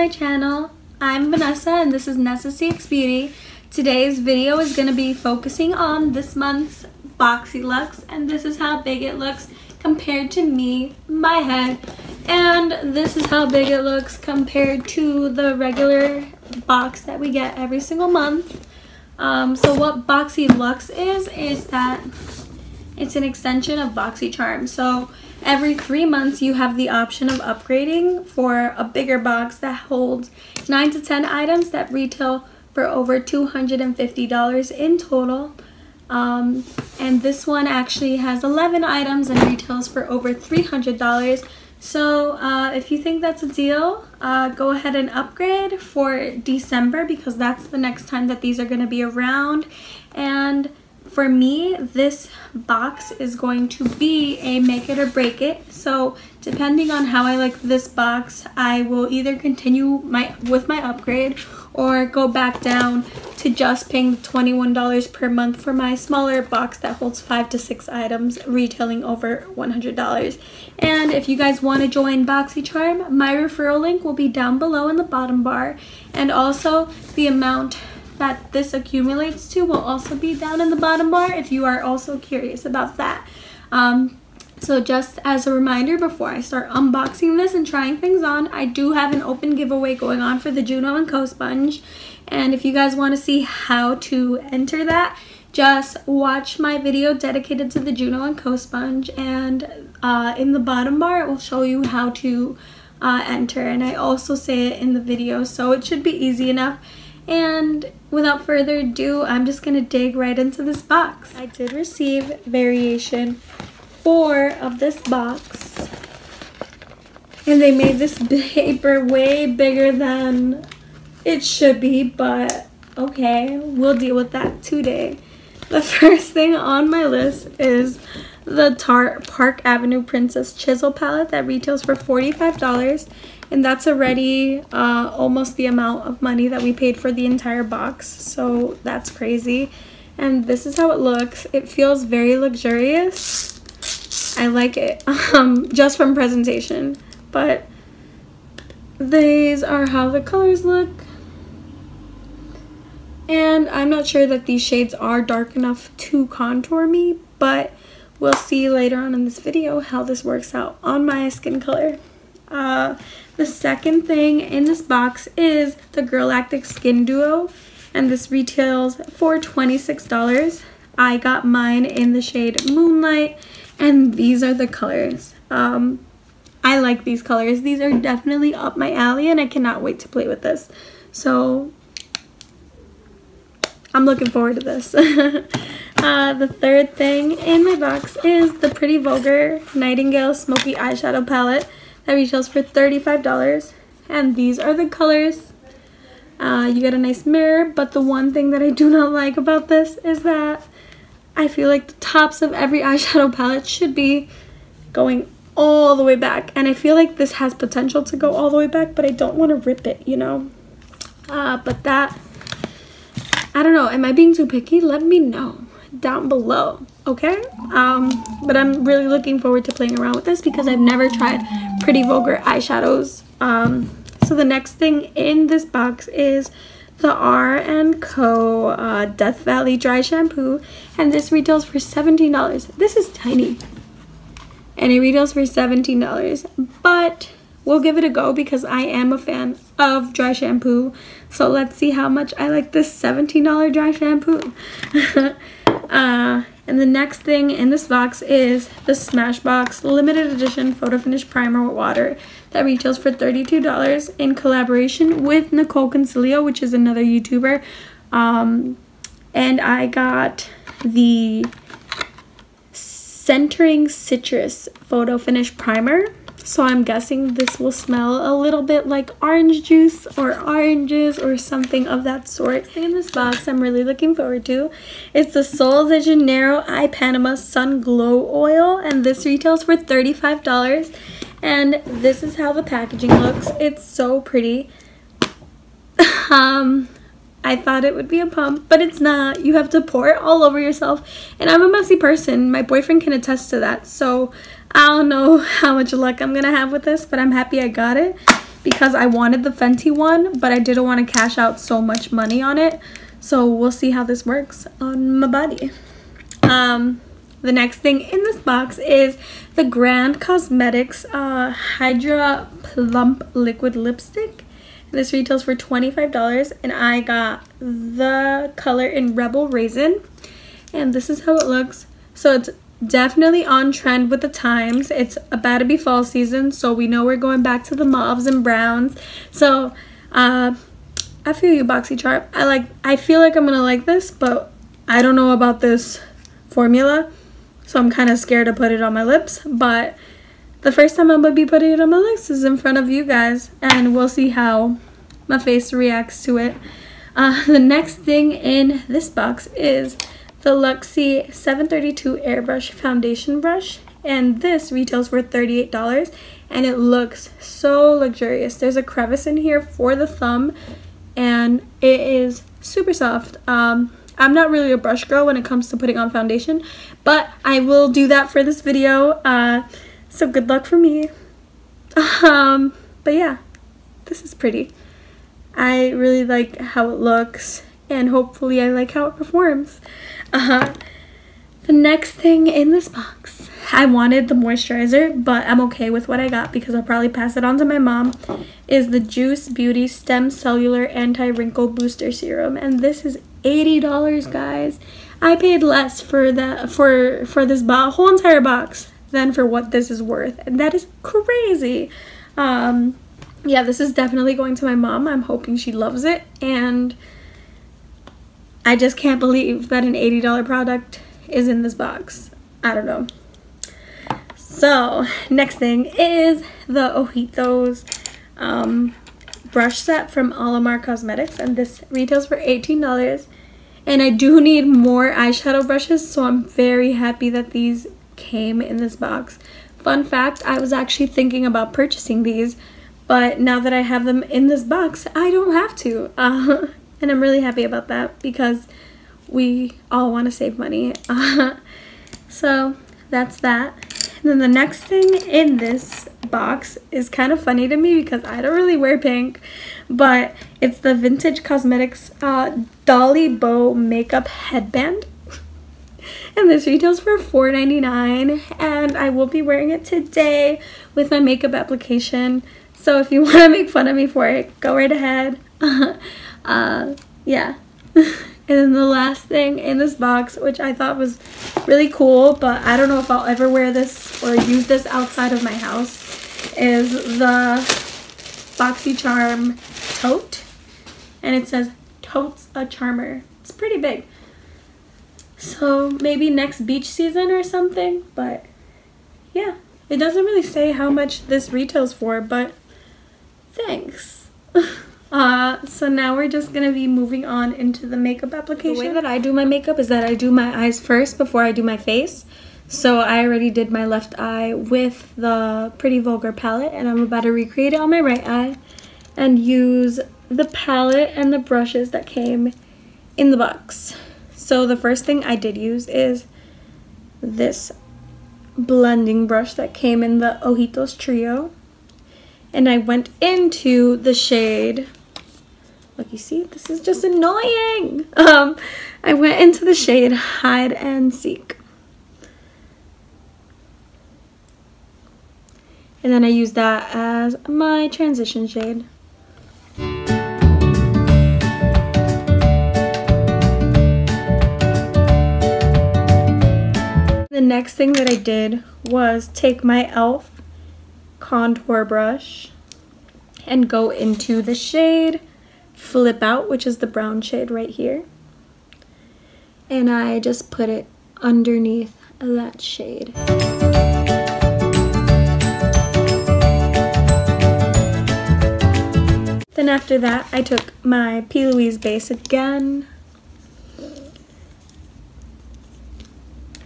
my channel. I'm Vanessa and this is Nessa CX Beauty. Today's video is going to be focusing on this month's Boxyluxe, and this is how big it looks compared to me, my head, and this is how big it looks compared to the regular box that we get every single month. So what Boxyluxe is that it's an extension of BoxyCharm. So every 3 months you have the option of upgrading for a bigger box that holds 9 to 10 items that retail for over $250 in total. And this one actually has 11 items and retails for over $300. So if you think that's a deal, go ahead and upgrade for December because that's the next time that these are going to be around. And for me, this box is going to be a make it or break it. So depending on how I like this box, I will either continue with my upgrade or go back down to just paying $21 per month for my smaller box that holds 5 to 6 items retailing over $100. And if you guys want to join BoxyCharm, my referral link will be down below in the bottom bar, and also the amount that this accumulates to will also be down in the bottom bar if you are also curious about that. So just as a reminder, before I start unboxing this and trying things on, I do have an open giveaway going on for the Juno & Co sponge, and if you guys want to see how to enter that, just watch my video dedicated to the Juno & Co sponge, and in the bottom bar it will show you how to enter, and I also say it in the video, so it should be easy enough. And without further ado, I'm just going to dig right into this box. I did receive variation 4 of this box, and they made this paper way bigger than it should be, but okay, we'll deal with that today. The first thing on my list is the Tarte Park Avenue Princess Chisel palette that retails for $45, and that's already almost the amount of money that we paid for the entire box, so that's crazy. And this is how it looks. It feels very luxurious. I like it just from presentation, but these are how the colors look. And I'm not sure that these shades are dark enough to contour me, but we'll see later on in this video how this works out on my skin color. The second thing in this box is the Girlactic Skin Duo, and this retails for $26. I got mine in the shade Moonlight, and these are the colors. I like these colors. These are definitely up my alley, and I cannot wait to play with this. So I'm looking forward to this. The third thing in my box is the Pretty Vulgar Nightingale Smokey Eyeshadow Palette that retails for $35, and these are the colors. You get a nice mirror, but the one thing that I do not like about this is that I feel like the tops of every eyeshadow palette should be going all the way back, and I feel like this has potential to go all the way back, but I don't want to rip it, you know. But that, I don't know, am I being too picky? Let me know down below, okay? But I'm really looking forward to playing around with this because I've never tried Pretty Vulgar eyeshadows. So the next thing in this box is the R&Co Death Valley Dry Shampoo, and this retails for $17. This is tiny, and it retails for $17, but we'll give it a go because I am a fan of dry shampoo. So let's see how much I like this $17 dry shampoo. And the next thing in this box is the Smashbox limited edition photo finish primer with water that retails for $32 in collaboration with Nicole Concilio, which is another YouTuber. And I got the Centering Citrus photo finish primer. So I'm guessing this will smell a little bit like orange juice or oranges or something of that sort. The thing in this box I'm really looking forward to is the Sol de Janeiro Eye Panama Sun Glow Oil, and this retails for $35. And this is how the packaging looks. It's so pretty. I thought it would be a pump, but it's not. You have to pour it all over yourself, and I'm a messy person. My boyfriend can attest to that, so I don't know how much luck I'm gonna have with this, but I'm happy I got it. because I wanted the Fenty one, but I didn't want to cash out so much money on it. So we'll see how this works on my body. The next thing in this box is the Grand Cosmetics Hydra Plump Liquid Lipstick. This retails for $25, and I got the color in Rebel Raisin, and this is how it looks. So it's definitely on trend with the times. It's about to be fall season, so we know we're going back to the mauves and browns. So I feel you, Boxy. I feel like I'm gonna like this, but I don't know about this formula, so I'm kind of scared to put it on my lips. But the first time I'm gonna be putting it on my lips is in front of you guys, and we'll see how my face reacts to it. The next thing in this box is the Luxie 732 Airbrush Foundation Brush, and this retails for $38, and it looks so luxurious. There's a crevice in here for the thumb, and it is super soft. I'm not really a brush girl when it comes to putting on foundation, but I will do that for this video. So good luck for me. But yeah, this is pretty. I really like how it looks, and hopefully I like how it performs. The next thing in this box, I wanted the moisturizer, but I'm okay with what I got because I'll probably pass it on to my mom, is the Juice Beauty Stem Cellular Anti-Wrinkle Booster Serum, and this is $80, guys. I paid less for that for this whole entire box than for what this is worth, and that is crazy. Yeah, this is definitely going to my mom. I'm hoping she loves it, and I just can't believe that an $80 product is in this box. I don't know. So next thing is the Ojitos brush set from Alamar Cosmetics, and this retails for $18. And I do need more eyeshadow brushes, so I'm very happy that these came in this box. Fun fact, I was actually thinking about purchasing these, but now that I have them in this box, I don't have to. And I'm really happy about that because we all want to save money. So that's that. And then the next thing in this box is kind of funny to me because I don't really wear pink, but it's the Vintage Cosmetics Dolly Bow Makeup Headband. And this retails for $4.99, and I will be wearing it today with my makeup application. So if you want to make fun of me for it, go right ahead. Yeah. And then the last thing in this box, which I thought was really cool, but I don't know if I'll ever wear this or use this outside of my house, is the BoxyCharm tote. And it says, "Totes a Charmer." It's pretty big. So maybe next beach season or something, but yeah. It doesn't really say how much this retails for, but thanks. So now we're just gonna be moving on into the makeup application. The way that I do my makeup is that I do my eyes first before I do my face. So I already did my left eye with the Pretty Vulgar palette, and I'm about to recreate it on my right eye and use the palette and the brushes that came in the box. So the first thing I did use is this blending brush that came in the Ojitos Trio, and I went into the shade, look, you see, this is just annoying. I went into the shade Hide and Seek, and then I used that as my transition shade. The next thing that I did was take my e.l.f. contour brush and go into the shade Flip Out, which is the brown shade right here. And I just put it underneath that shade. Then after that, I took my P. Louise base again.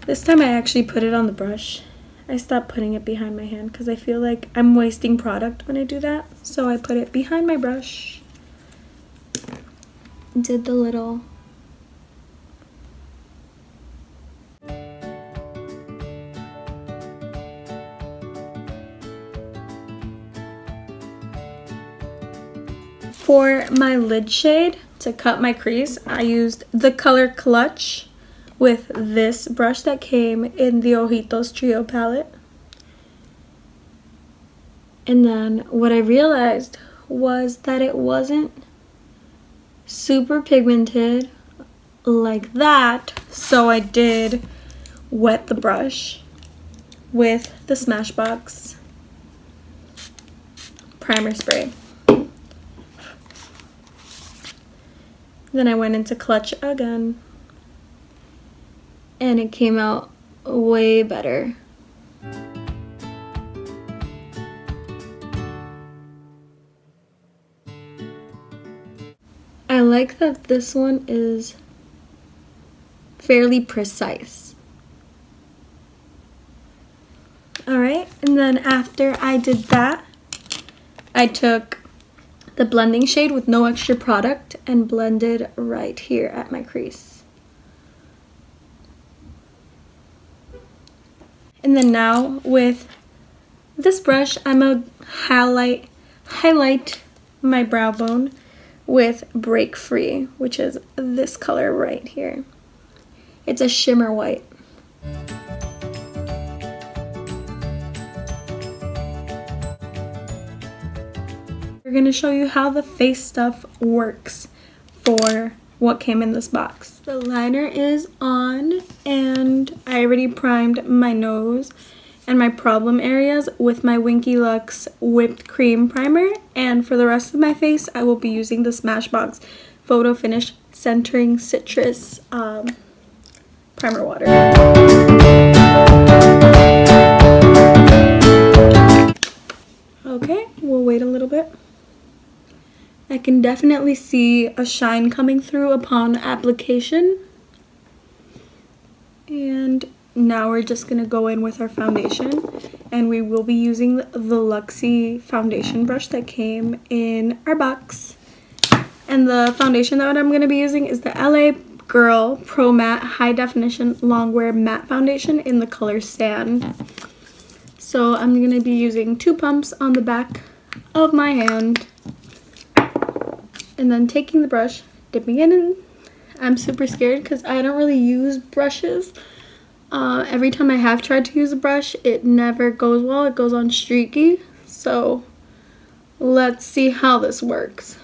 This time I actually put it on the brush. I stopped putting it behind my hand because I feel like I'm wasting product when I do that. So I put it behind my brush. Did the little For my lid shade, to cut my crease, I used the color Clutch with this brush that came in the Ojitos Trio palette. And then what I realized was that it wasn't super pigmented like that, so I did wet the brush with the Smashbox primer spray. Then I went into Clutch again, and it came out way better. I like that this one is fairly precise. Alright, and then after I did that, I took the blending shade with no extra product and blended right here at my crease. And then now with this brush, I'm gonna highlight my brow bone with Break Free, which is this color right here. It's a shimmer white. We're going to show you how the face stuff works for what came in this box. The liner is on, and I already primed my nose and my problem areas with my Boxyluxe whipped cream primer, and for the rest of my face I will be using the Smashbox Photo Finish Centering Citrus primer water. Okay, we'll wait a little bit. I can definitely see a shine coming through upon application. And now we're just going to go in with our foundation, and we will be using the Luxie foundation brush that came in our box. And the foundation that I'm going to be using is the LA Girl Pro Matte High Definition Longwear Matte Foundation in the color Sand. So I'm going to be using 2 pumps on the back of my hand, and then taking the brush, dipping it in. I'm super scared because I don't really use brushes. Every time I have tried to use a brush, it never goes well. It goes on streaky. So let's see how this works.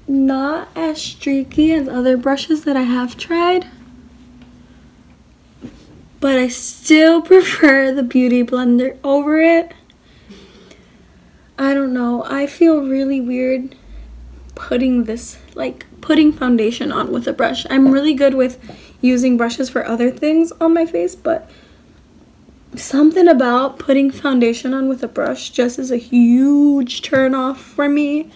Not as streaky as other brushes that I have tried, but I still prefer the Beauty Blender over it. I don't know, I feel really weird putting foundation on with a brush. I'm really good with using brushes for other things on my face, but something about putting foundation on with a brush just is a huge turn off for me.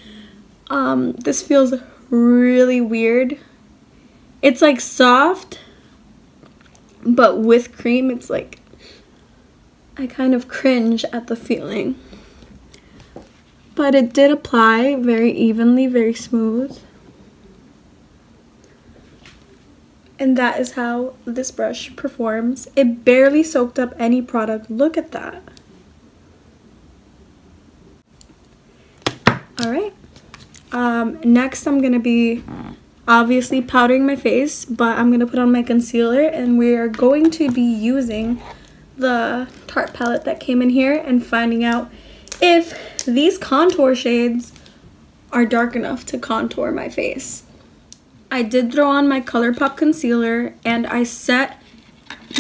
This feels really weird. It's like soft, but with cream it's like, I kind of cringe at the feeling. But it did apply very evenly, very smooth. And that is how this brush performs. It barely soaked up any product. Look at that. Alright. Next I'm going to be obviously powdering my face, but I'm going to put on my concealer, and we are going to be using the Tarte palette that came in here and finding out if these contour shades are dark enough to contour my face. I did throw on my ColourPop concealer, and I set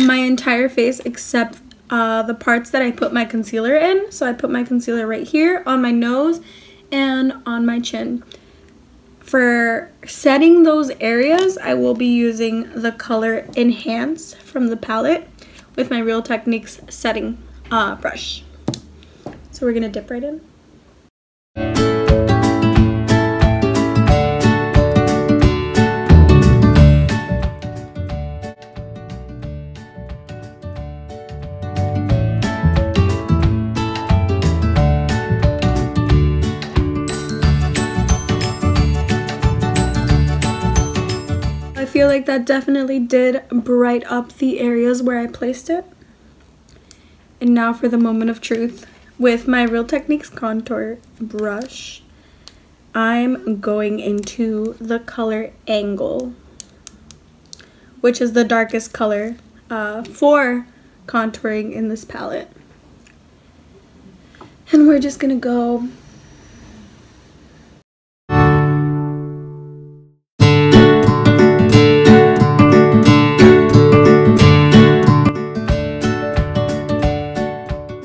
my entire face except the parts that I put my concealer in. So I put my concealer right here on my nose and on my chin. For setting those areas, I will be using the color Enhance from the palette with my Real Techniques setting brush. So we're gonna dip right in. feel like that definitely did bright up the areas where I placed it. And now for the moment of truth. With my Real Techniques contour brush, I'm going into the color Angle, which is the darkest color for contouring in this palette. And we're just gonna go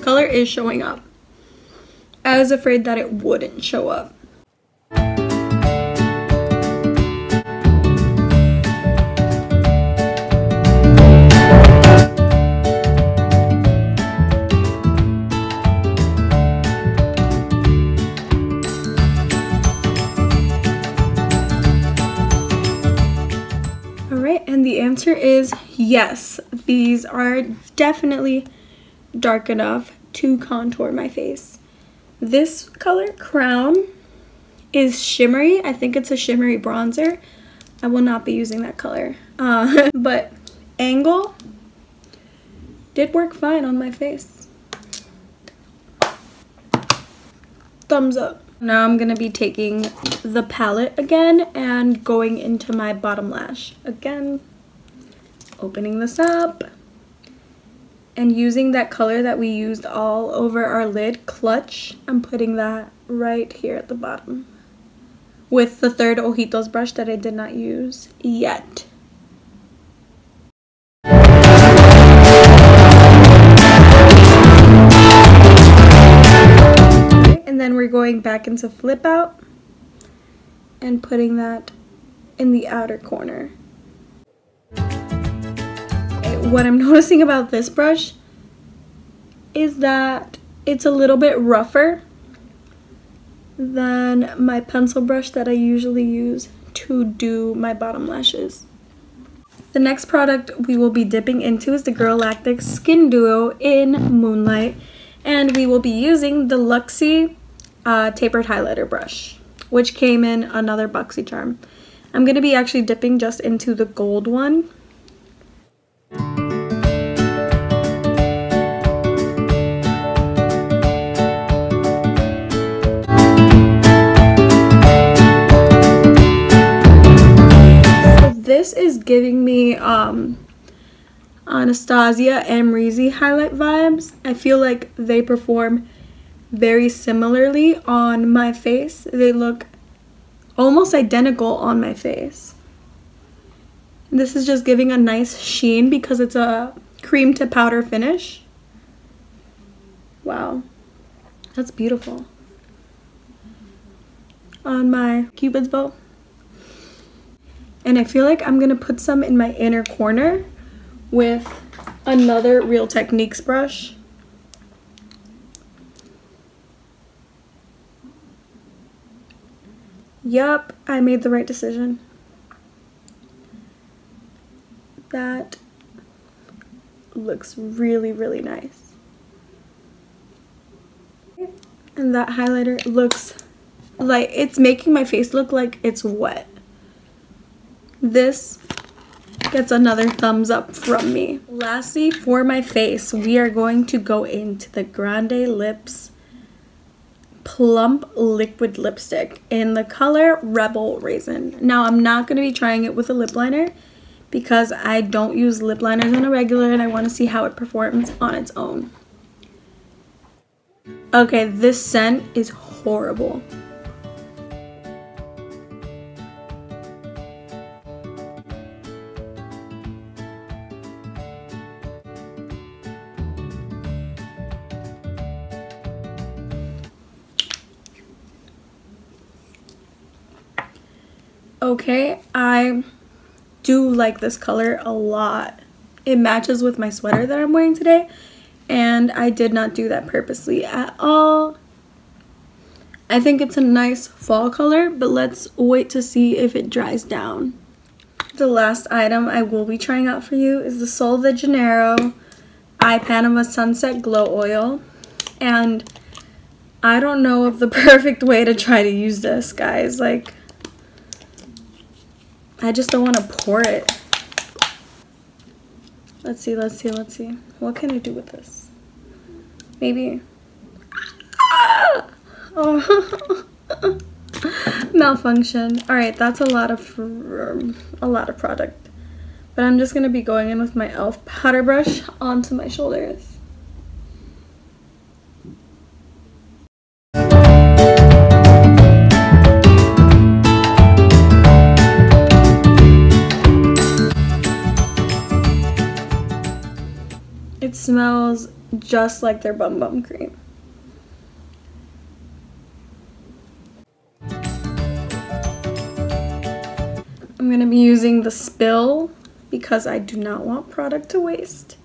color is showing up. I was afraid that it wouldn't show up. Alright, and the answer is yes. These are definitely dark enough to contour my face. This color, Crown, is shimmery. I think it's a shimmery bronzer. I will not be using that color. But Angle did work fine on my face. Thumbs up. Now I'm gonna be taking the palette again and going into my bottom lash. Again, opening this up. And using that color that we used all over our lid, Clutch, I'm putting that right here at the bottom. With the third Ojitos brush that I did not use yet. And then we're going back into Flip Out and putting that in the outer corner. What I'm noticing about this brush is that it's a little bit rougher than my pencil brush that I usually use to do my bottom lashes. The next product we will be dipping into is the Galactic Skin Duo in Moonlight, and we will be using the Luxie tapered highlighter brush, which came in another Boxy charm. I'm going to be actually dipping just into the gold one. This is giving me Anastasia Amrezy highlight vibes. I feel like they perform very similarly on my face. They look almost identical on my face. This is just giving a nice sheen because it's a cream to powder finish. Wow, that's beautiful. On my Cupid's bow. And I feel like I'm gonna put some in my inner corner with another Real Techniques brush. Yup, I made the right decision. That looks really, really nice. And that highlighter looks like it's making my face look like it's wet. This gets another thumbs up from me. Lastly, for my face, we are going to go into the Grande Lips Plump Liquid Lipstick in the color Rebel Raisin. Now, I'm not going to be trying it with a lip liner because I don't use lip liners on a regular and I want to see how it performs on its own. Okay, this scent is horrible. Okay, I do like this color a lot. It matches with my sweater that I'm wearing today, and I did not do that purposely at all. I think it's a nice fall color, but let's wait to see if it dries down. The last item I will be trying out for you is the Sol de Janeiro Eye Panama Sunset Glow Oil, and I don't know of the perfect way to try to use this, guys. Like, I just don't want to pour it. Let's see. What can I do with this? Maybe. Oh. Malfunction. All right, that's a lot of product. But I'm just gonna be going in with my e.l.f. powder brush onto my shoulders. It smells just like their Bum Bum cream. I'm gonna be using the spill because I do not want product to waste.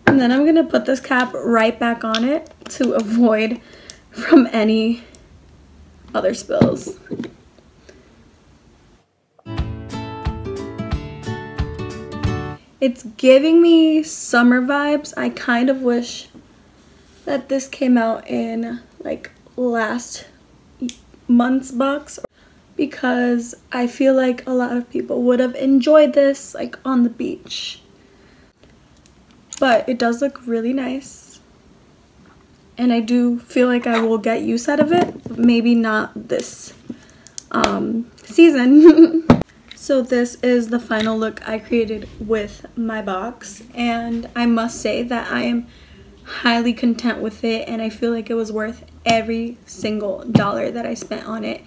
And then I'm gonna put this cap right back on it to avoid from any other spills. It's giving me summer vibes. I kind of wish that this came out in like last month's box, because I feel like a lot of people would have enjoyed this like on the beach. But it does look really nice. And I do feel like I will get use out of it, but maybe not this season. So this is the final look I created with my box, and I must say that I am highly content with it, and I feel like it was worth every single dollar that I spent on it.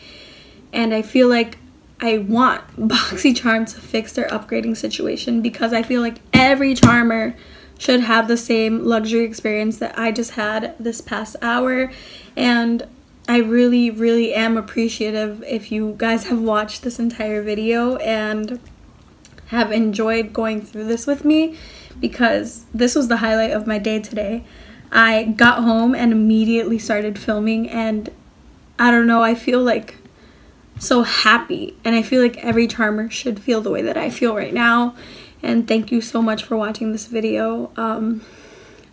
And I feel like I want BoxyCharm to fix their upgrading situation, because I feel like every charmer should have the same luxury experience that I just had this past hour. And I really, really am appreciative if you guys have watched this entire video and have enjoyed going through this with me, because this was the highlight of my day today. I got home and immediately started filming, and I don't know, I feel like so happy, and I feel like every charmer should feel the way that I feel right now. And thank you so much for watching this video. I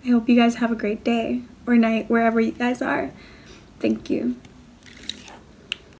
hope you guys have a great day or night wherever you guys are. Thank you.